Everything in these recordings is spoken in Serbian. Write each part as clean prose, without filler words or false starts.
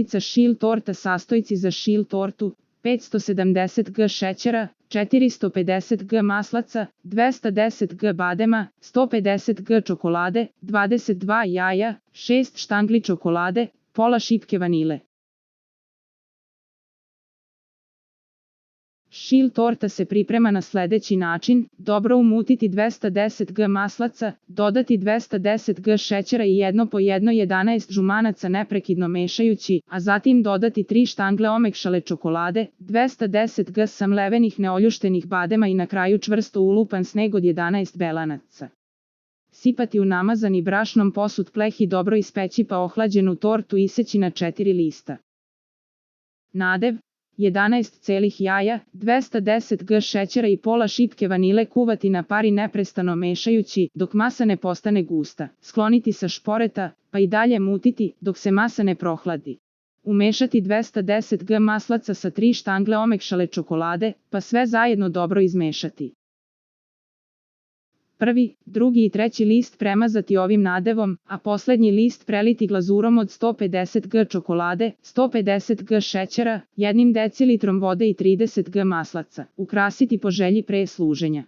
Prodavnica Šil torta. Sastojci za Šil tortu: 570 g šećera, 450 g maslaca, 210 g badema, 150 g čokolade, 22 jaja, 6 štangli čokolade, pola šipke vanile. Šil torta se priprema na sledeći način: dobro umutiti 210 g maslaca, dodati 210 g šećera i jedno po jedno 11 žumanaca neprekidno mešajući, a zatim dodati 3 štangle omekšale čokolade, 210 g samlevenih neoljuštenih badema i na kraju čvrsto ulupan sneg od 11 belanaca. Sipati u namazani brašnom posut pleh i dobro ispeći pa ohlađenu tortu iseći na 4 lista. Nadev: 11 celih jaja, 210 g šećera i pola šipke vanile kuvati na pari neprestano mešajući dok masa ne postane gusta. Skloniti sa šporeta, pa i dalje mutiti dok se masa ne prohladi. Umešati 210 g maslaca sa 3 štangle omekšale čokolade, pa sve zajedno dobro izmešati. Prvi, drugi i treći list premazati ovim nadevom, a poslednji list preliti glazurom od 150 g čokolade, 150 g šećera, 1 decilitrom vode i 30 g maslaca. Ukrasiti po želji pre služenja.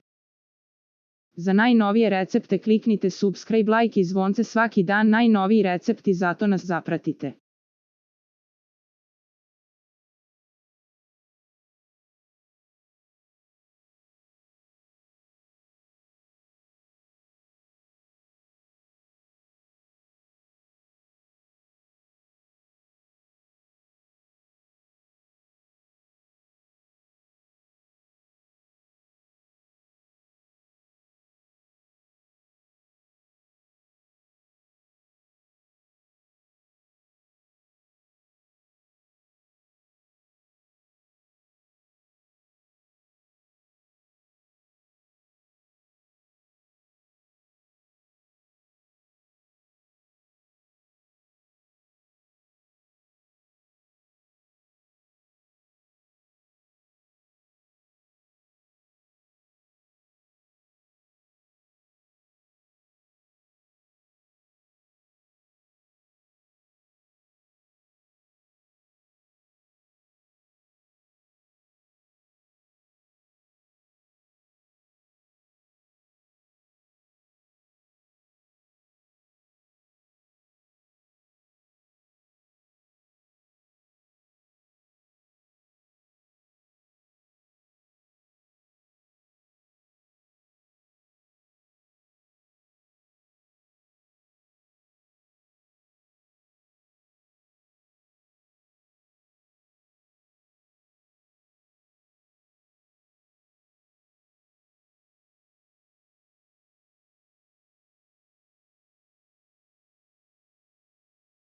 Za najnovije recepte kliknite subscribe, like i zvonce svaki dan. Najnoviji recepti, zato nas zapratite.